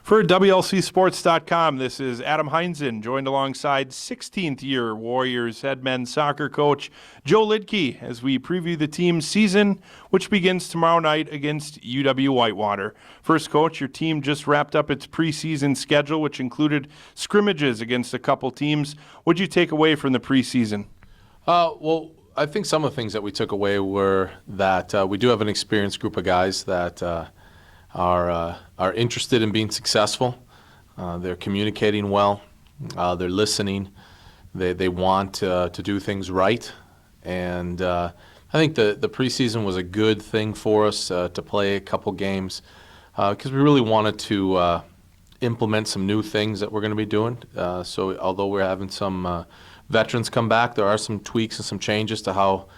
For WLCSports.com, this is Adam Heinzen, joined alongside 16th-year Warriors head men's soccer coach Joe Lidke as we preview the team's season, which begins tomorrow night against UW-Whitewater. First, Coach, your team just wrapped up its preseason schedule, which included scrimmages against a couple teams. What did you take away from the preseason? Well, I think some of the things that we took away were that we do have an experienced group of guys that are interested in being successful. They're communicating well. They're listening. They want to do things right. And I think the preseason was a good thing for us to play a couple games because we really wanted to implement some new things that we're going to be doing. So although we're having some veterans come back, there are some tweaks and some changes to how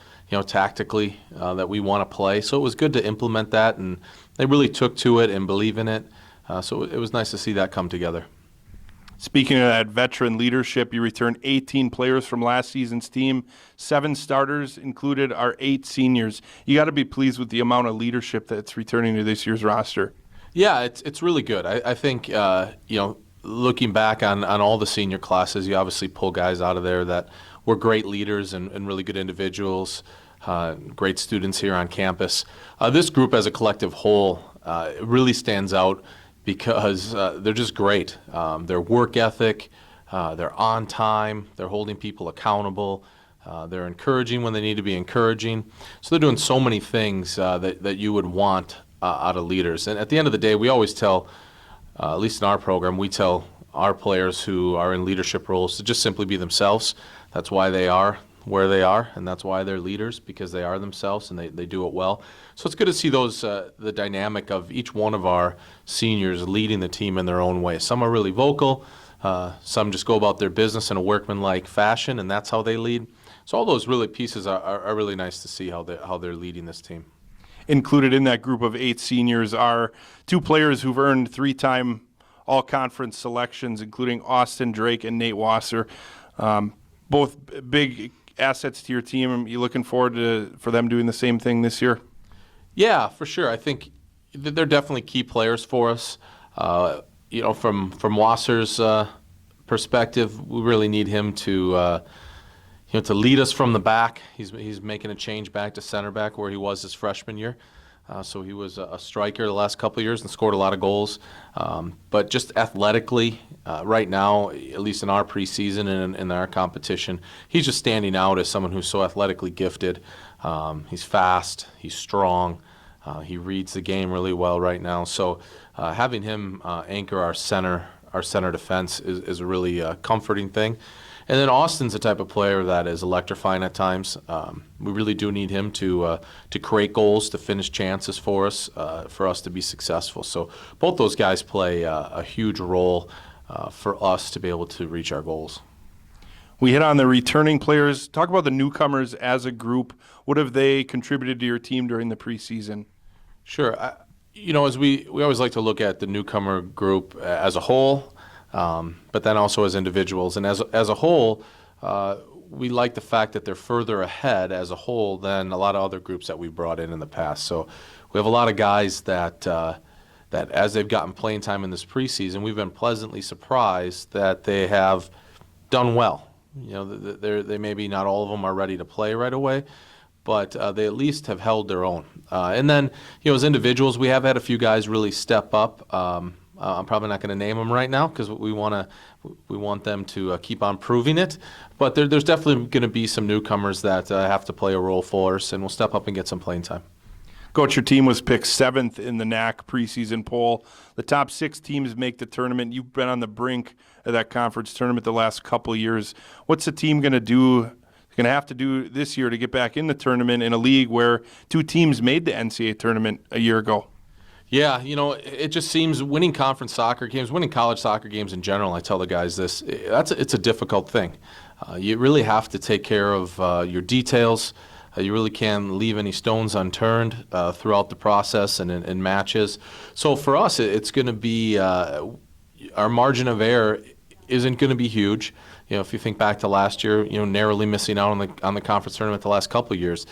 tactically that we want to play. So it was good to implement that, and they really took to it and believe in it. So it was nice to see that come together. Speaking of that veteran leadership, you returned 18 players from last season's team. 7 starters included are 8 seniors. You got to be pleased with the amount of leadership that's returning to this year's roster. Yeah, it's really good. I think looking back on all the senior classes, you obviously pull guys out of there that were great leaders and really good individuals, great students here on campus. This group as a collective whole really stands out because they're just great. Their work ethic, they're on time, they're holding people accountable, they're encouraging when they need to be encouraging. So they're doing so many things that you would want out of leaders. And at the end of the day, we always tell, at least in our program, we tell our players who are in leadership roles to just simply be themselves. That's why they are where they are, and that's why they're leaders, because they are themselves and they do it well. So it's good to see the dynamic of each one of our seniors leading the team in their own way. Some are really vocal, some just go about their business in a workmanlike fashion, and that's how they lead. So all those really pieces are really nice to see how they're leading this team. Included in that group of 8 seniors are 2 players who've earned 3-time all-conference selections, including Austin Drake and Nate Wasser. Both big assets to your team. Are you looking forward for them doing the same thing this year? Yeah, for sure. I think they're definitely key players for us. From Wasser's perspective, we really need him to lead us from the back. He's making a change back to center back where he was his freshman year. So he was a striker the last couple of years and scored a lot of goals. But just athletically, right now, at least in our preseason and in our competition, he's just standing out as someone who's so athletically gifted. He's fast, he's strong, he reads the game really well right now. So having him anchor our center defense is a really comforting thing. And then Austin's the type of player that is electrifying at times. We really do need him to create goals, to finish chances for us to be successful. So both those guys play a huge role for us to be able to reach our goals. We hit on the returning players. Talk about the newcomers as a group. What have they contributed to your team during the preseason? Sure. As we always like to look at the newcomer group as a whole. But then also as individuals. And as a whole, we like the fact that they're further ahead as a whole than a lot of other groups that we've brought in the past. So we have a lot of guys that as they've gotten playing time in this preseason, we've been pleasantly surprised that they have done well. They maybe not all of them are ready to play right away, but they at least have held their own. And then, as individuals, we have had a few guys really step up. I'm probably not going to name them right now because we want them to keep on proving it. But there's definitely going to be some newcomers that have to play a role for us, and we'll step up and get some playing time. Coach, your team was picked 7th in the NAC preseason poll. The top 6 teams make the tournament. You've been on the brink of that conference tournament the last couple of years. What's the team going to do? Going to have to do this year to get back in the tournament in a league where 2 teams made the NCAA tournament a year ago? Yeah, it just seems winning conference soccer games, winning college soccer games in general, I tell the guys this, it's a difficult thing. You really have to take care of your details. You really can't leave any stones unturned throughout the process and in matches. So for us, it's going to be our margin of error isn't going to be huge. if you think back to last year, narrowly missing out on the conference tournament the last couple of years.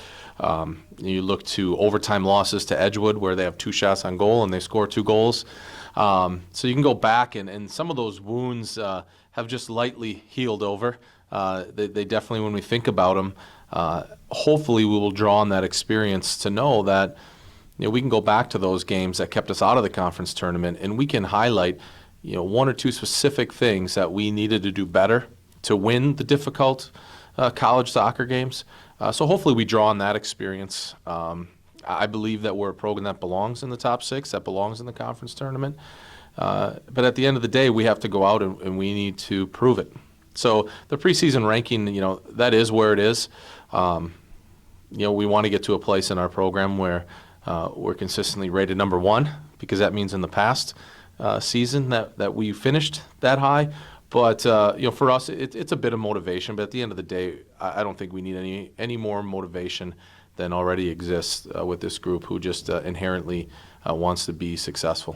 You look to overtime losses to Edgewood, where they have 2 shots on goal and they score 2 goals. So you can go back, and some of those wounds have just lightly healed over. They definitely, when we think about them, hopefully we will draw on that experience to know that we can go back to those games that kept us out of the conference tournament, and we can highlight 1 or 2 specific things that we needed to do better to win the difficult college soccer games. So hopefully we draw on that experience. I believe that we're a program that belongs in the top 6, that belongs in the conference tournament. But at the end of the day, we have to go out and we need to prove it. So the preseason ranking, that is where it is. We want to get to a place in our program where we're consistently rated number 1, because that means in the past season that we finished that high. But for us, it's a bit of motivation. But at the end of the day, I don't think we need any more motivation than already exists with this group, who just inherently wants to be successful.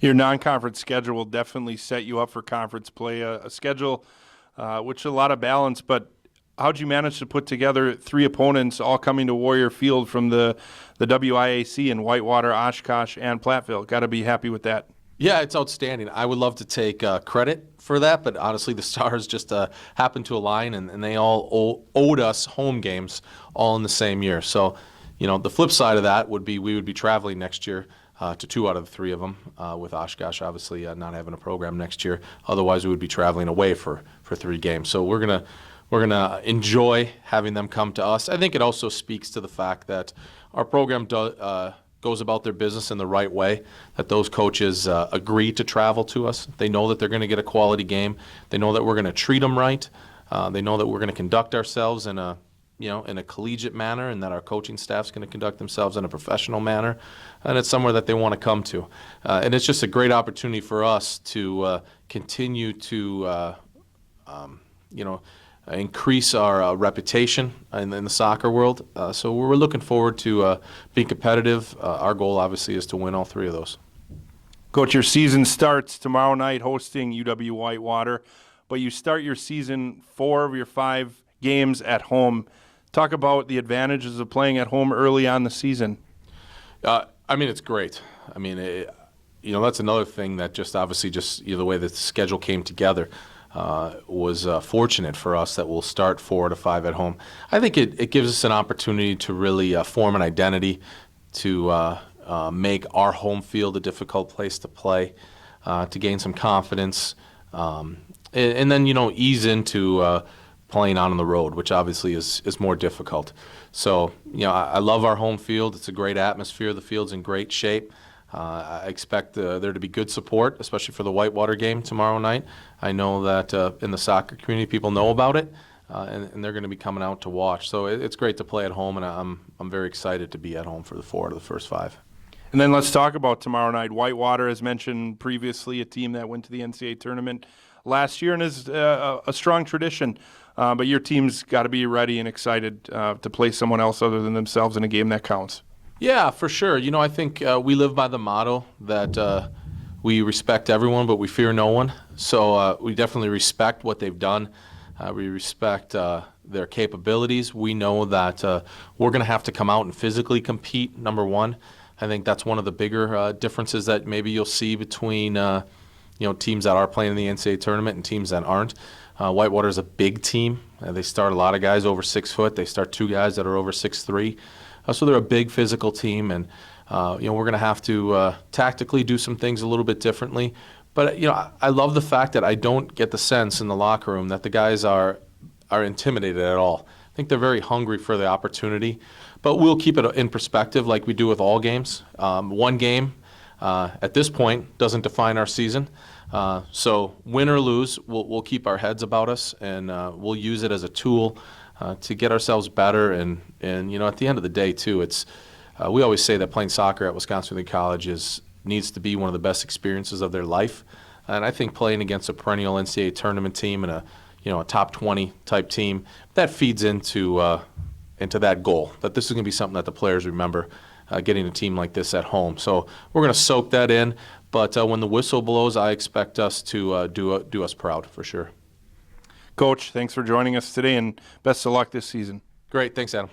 Your non-conference schedule will definitely set you up for conference play, a schedule which a lot of balance. But how'd you manage to put together 3 opponents all coming to Warrior Field from the WIAC in Whitewater, Oshkosh, and Platteville? Got to be happy with that. Yeah, it's outstanding. I would love to take credit for that, but honestly, the stars just happened to align, and they all owed us home games all in the same year. So, the flip side of that would be we would be traveling next year to 2 out of the 3 of them, with Oshkosh obviously not having a program next year. Otherwise, we would be traveling away for 3 games. So we're gonna enjoy having them come to us. I think it also speaks to the fact that our program goes about their business in the right way, that those coaches agree to travel to us. They know that they're going to get a quality game. They know that we're going to treat them right. They know that we're going to conduct ourselves in a collegiate manner, and that our coaching staff's going to conduct themselves in a professional manner. And it's somewhere that they want to come to. And it's just a great opportunity for us to continue to, increase our reputation in the soccer world. So we're looking forward to being competitive. Our goal, obviously, is to win all 3 of those. Coach, your season starts tomorrow night hosting UW Whitewater, but you start your season 4 of your 5 games at home. Talk about the advantages of playing at home early on the season. It's great. That's another thing that just obviously the way the schedule came together was fortunate for us, that we'll start 4 to 5 at home. I think it gives us an opportunity to really form an identity, to make our home field a difficult place to play, to gain some confidence, and then ease into playing on the road, which obviously is more difficult. So I love our home field. It's a great atmosphere. The field's in great shape. I expect there to be good support, especially for the Whitewater game tomorrow night. I know that in the soccer community, people know about it, and they're going to be coming out to watch. So it's great to play at home, and I'm very excited to be at home for the 4 out of the first 5. And then let's talk about tomorrow night. Whitewater, as mentioned previously, a team that went to the NCAA tournament last year and is a strong tradition. But your team's got to be ready and excited to play someone else other than themselves in a game that counts. Yeah, for sure. I think we live by the motto that we respect everyone, but we fear no one. So we definitely respect what they've done. We respect their capabilities. We know that we're going to have to come out and physically compete, number one. I think that's one of the bigger differences that maybe you'll see between teams that are playing in the NCAA tournament and teams that aren't. Whitewater is a big team. They start a lot of guys over 6 foot. They start 2 guys that are over 6'3". So they're a big physical team, and we're going to have to tactically do some things a little bit differently. But I love the fact that I don't get the sense in the locker room that the guys are intimidated at all. I think they're very hungry for the opportunity. But we'll keep it in perspective like we do with all games. One game at this point doesn't define our season. So win or lose, we'll keep our heads about us, and we'll use it as a tool to get ourselves better. And at the end of the day, too, it's we always say that playing soccer at Wisconsin Community College needs to be one of the best experiences of their life. And I think playing against a perennial NCAA tournament team and a top 20 type team, that feeds into that goal, that this is going to be something that the players remember, getting a team like this at home. So we're going to soak that in. But when the whistle blows, I expect us to do us proud, for sure. Coach, thanks for joining us today, and best of luck this season. Great. Thanks, Adam.